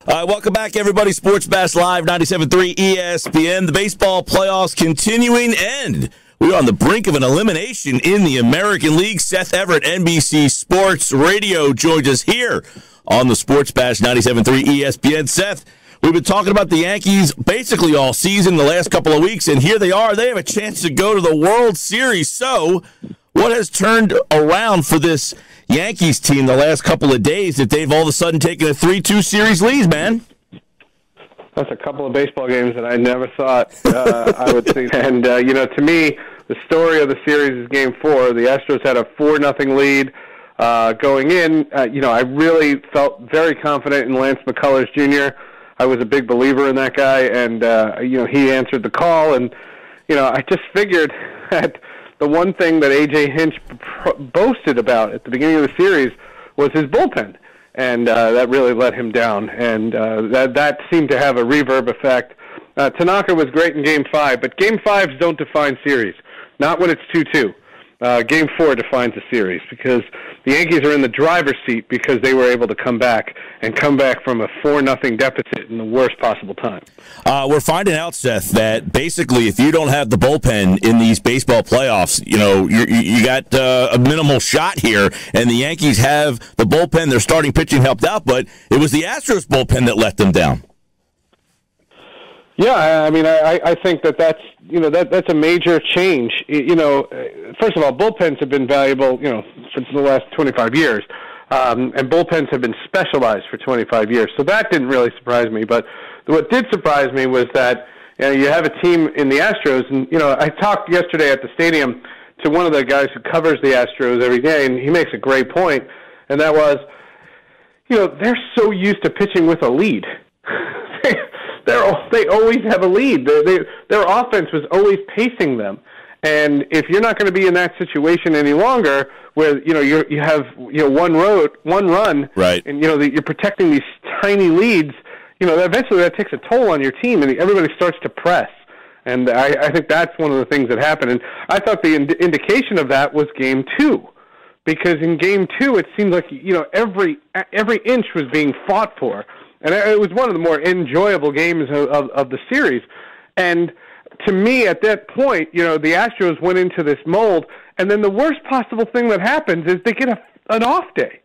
Welcome back, everybody. Sports Bash Live, 97.3 ESPN. The baseball playoffs continuing, and we are on the brink of an elimination in the American League. Seth Everett, NBC Sports Radio, joins us here on the Sports Bash, 97.3 ESPN. Seth, we've been talking about the Yankees basically all season, the last couple of weeks, and here they are. They have a chance to go to the World Series. So what has turned around for this Yankees team the last couple of days that they've all of a sudden taken a 3-2 series lead, man? That's a couple of baseball games that I never thought I would see. And, to me, the story of the series is Game 4. The Astros had a 4-0 lead going in. I really felt very confident in Lance McCullers Jr. I was a big believer in that guy, and, he answered the call. And, I just figured that the one thing that A.J. Hinch boasted about at the beginning of the series was his bullpen, and that really let him down. And that seemed to have a reverb effect. Tanaka was great in Game 5, but Game 5s don't define series, not when it's 2-2. Game 4 defines a series because the Yankees are in the driver's seat because they were able to come back from a 4-0 deficit in the worst possible time. We're finding out, Seth, that basically if you don't have the bullpen in these baseball playoffs, you got a minimal shot here, and the Yankees have the bullpen. Their starting pitching helped out, but it was the Astros bullpen that let them down. Yeah, I mean, I think that's a major change. First of all, bullpens have been valuable, for the last 25 years, and bullpens have been specialized for 25 years. So that didn't really surprise me. But what did surprise me was that you have a team in the Astros, and I talked yesterday at the stadium to one of the guys who covers the Astros every day, and he makes a great point, and that was, they're so used to pitching with a lead. They always have a lead. Their offense was always pacing them, and if you're not going to be in that situation any longer, where you have one run, right, and you're protecting these tiny leads, eventually that takes a toll on your team, and everybody starts to press. And I think that's one of the things that happened. And I thought the indication of that was Game 2, because in Game 2 it seemed like every inch was being fought for. And it was one of the more enjoyable games of the series. And to me, at that point, the Astros went into this mold. And then the worst possible thing that happens is they get an off day.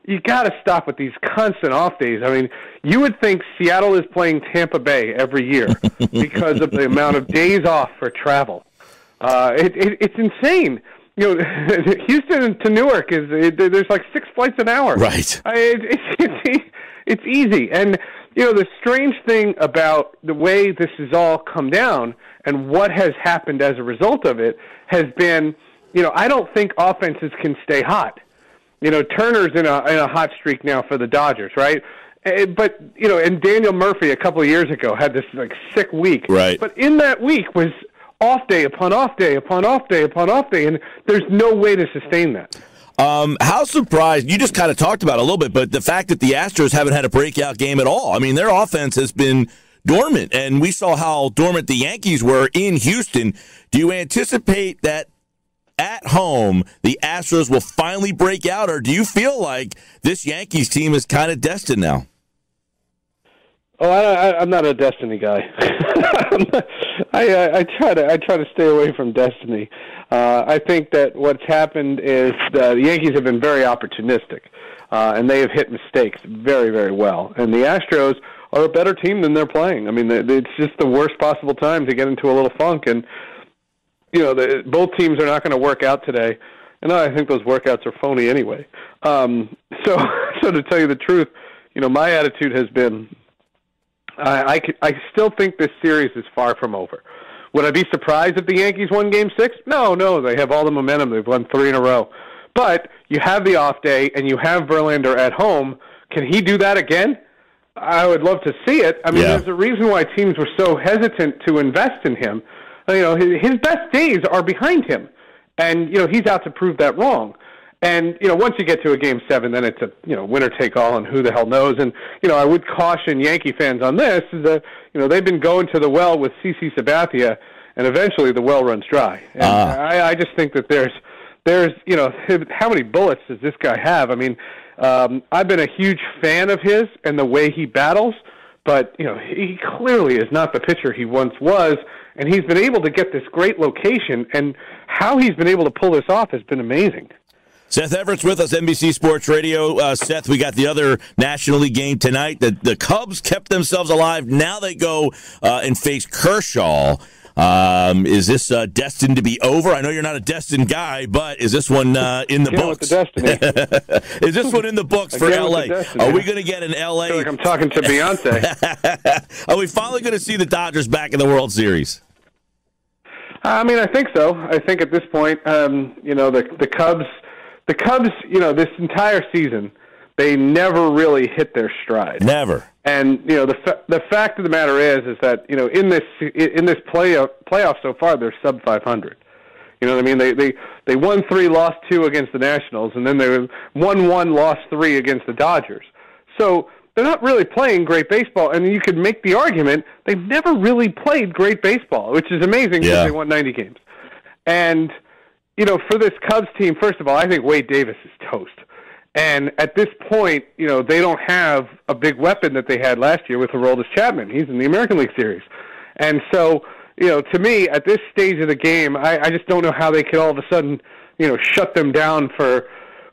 You got to stop with these constant off days. I mean, you would think Seattle is playing Tampa Bay every year because of the amount of days off for travel. It's insane. Houston to Newark there's like 6 flights an hour. Right. It's easy. And, the strange thing about the way this has all come down and what has happened as a result of it has been, I don't think offenses can stay hot. Turner's in a hot streak now for the Dodgers, right? But, and Daniel Murphy a couple of years ago had this, sick week. Right. But in that week was off day upon off day upon off day upon off day, and there's no way to sustain that. How surprised, you just kind of talked about it a little bit, but the fact that the Astros haven't had a breakout game at all. I mean, their offense has been dormant, and we saw how dormant the Yankees were in Houston. Do you anticipate that at home the Astros will finally break out, or do you feel like this Yankees team is kind of destined now? Oh, I'm not a destiny guy. I try to stay away from destiny. I think that what's happened is the Yankees have been very opportunistic, and they have hit mistakes very, very well. And the Astros are a better team than they're playing. I mean, it's just the worst possible time to get into a little funk. And both teams are not going to work out today. And I think those workouts are phony anyway. So to tell you the truth, my attitude has been, I still think this series is far from over. Would I be surprised if the Yankees won Game 6? No, they have all the momentum. They've won 3 in a row. But you have the off day, and you have Verlander at home. Can he do that again? I would love to see it. I mean, There's a reason why teams were so hesitant to invest in him. His best days are behind him, and he's out to prove that wrong. And once you get to a Game 7, then it's a winner take all, and who the hell knows. And I would caution Yankee fans on this is that they've been going to the well with CC Sabathia, and eventually the well runs dry. And I just think that there's how many bullets does this guy have? I mean, I've been a huge fan of his and the way he battles, but he clearly is not the pitcher he once was, and he's been able to get this great location, and how he's been able to pull this off has been amazing. Seth Everett's with us, NBC Sports Radio. Seth, we got the other National League game tonight. The Cubs kept themselves alive. Now they go and face Kershaw. Is this destined to be over? I know you're not a destined guy, but is this one in the books? Is this one in the books for L.A.? Are we going to get an L.A.? I feel like I'm talking to Beyonce. Are we finally going to see the Dodgers back in the World Series? I mean, I think so. I think at this point, the Cubs, this entire season, they never really hit their stride. Never. And the fact of the matter is that in this playoff so far, they're sub 500. You know what I mean? They won 3, lost 2 against the Nationals, and then they won 1, lost 3 against the Dodgers. So they're not really playing great baseball, and you could make the argument they've never really played great baseball, which is amazing because they won 90 games. And for this Cubs team, first of all, I think Wade Davis is toast. And at this point, they don't have a big weapon that they had last year with Aroldis Chapman. He's in the American League Series. And so, to me, at this stage of the game, I just don't know how they could all of a sudden, shut them down for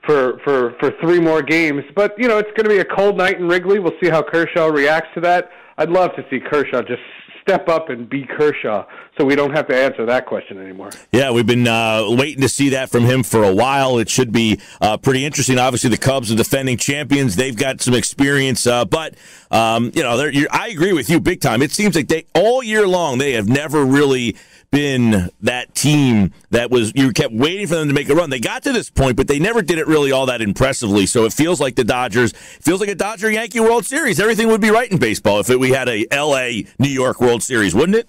3 more games. But, it's going to be a cold night in Wrigley. We'll see how Kershaw reacts to that. I'd love to see Kershaw just step up and be Kershaw so we don't have to answer that question anymore. Yeah, we've been waiting to see that from him for a while. It should be pretty interesting. Obviously, the Cubs are defending champions. They've got some experience, but I agree with you big time. It seems like all year long they have never really been that team that you kept waiting for them to make a run. They got to this point, but they never did it really all that impressively. So it feels like a Dodger-Yankee World Series. Everything would be right in baseball if we had a L.A.-New York World Series, wouldn't it?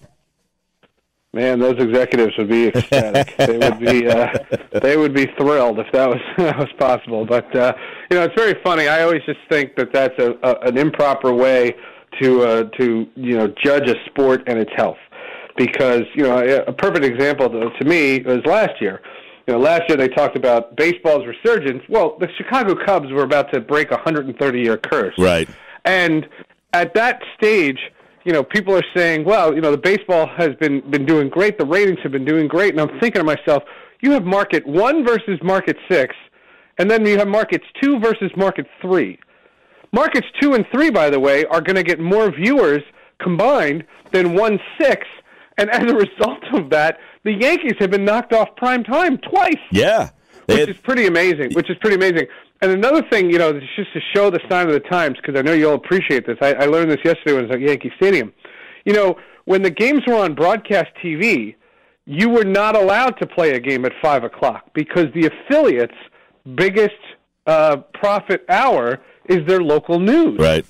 Man, those executives would be ecstatic. They would be thrilled if that was possible. But it's very funny. I always just think that that's an improper way to judge a sport and its health. Because, a perfect example to me was last year. Last year they talked about baseball's resurgence. Well, the Chicago Cubs were about to break a 130-year curse. Right. And at that stage, people are saying, well, the baseball has been doing great. The ratings have been doing great. And I'm thinking to myself, you have market 1 versus market 6, and then you have markets 2 versus market 3. Markets 2 and 3, by the way, are going to get more viewers combined than 1-6. And as a result of that, the Yankees have been knocked off prime time twice. Yeah. Which is pretty amazing. And another thing, just to show the sign of the times, because I know you'll appreciate this. I learned this yesterday when I was at Yankee Stadium. When the games were on broadcast TV, you were not allowed to play a game at 5 o'clock because the affiliate's biggest profit hour is their local news. Right.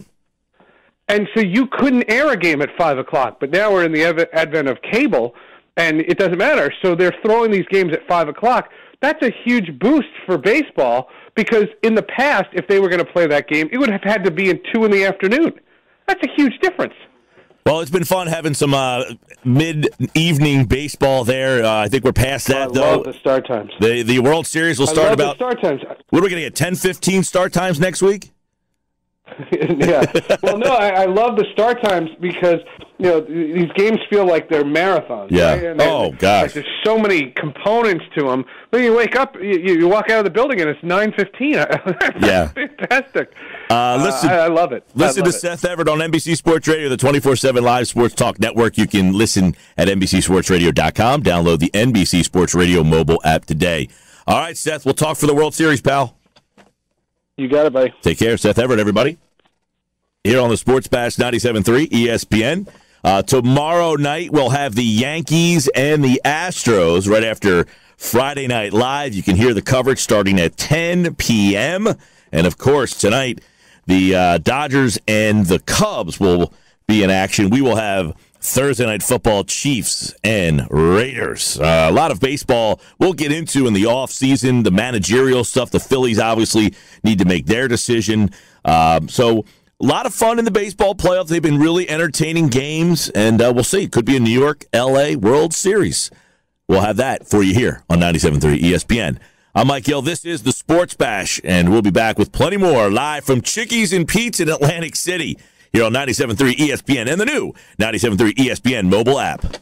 And so you couldn't air a game at 5 o'clock, but now we're in the advent of cable, and it doesn't matter. So they're throwing these games at 5 o'clock. That's a huge boost for baseball because in the past, if they were going to play that game, it would have had to be at 2 in the afternoon. That's a huge difference. Well, it's been fun having some mid-evening baseball there. I think we're past that, though. I love the start times. The World Series will start about... the start times. What are we going to get, 10:15 start times next week? Yeah. Well, no, I love the start times because, these games feel like they're marathons. Yeah. Right? And gosh. There's so many components to them. But you wake up, you walk out of the building, and it's 9:15. Yeah. Fantastic. Listen, I love it. Listen to Seth Everett on NBC Sports Radio, the 24/7 live sports talk network. You can listen at NBCSportsRadio.com. Download the NBC Sports Radio mobile app today. All right, Seth, we'll talk for the World Series, pal. You got it, buddy. Take care. Seth Everett, everybody. Here on the Sports Bash 97.3 ESPN. Tomorrow night, we'll have the Yankees and the Astros right after Friday Night Live. You can hear the coverage starting at 10 p.m. And, of course, tonight, the Dodgers and the Cubs will be in action. We will have Thursday Night Football, Chiefs and Raiders. A lot of baseball we'll get into in the offseason, the managerial stuff. The Phillies obviously need to make their decision. So a lot of fun in the baseball playoffs. They've been really entertaining games, and we'll see. Could be a New York, L.A. World Series. We'll have that for you here on 97.3 ESPN. I'm Mike Gill. This is the Sports Bash, and we'll be back with plenty more live from Chickies and Pete's in Atlantic City here on 97.3 ESPN and the new 97.3 ESPN mobile app.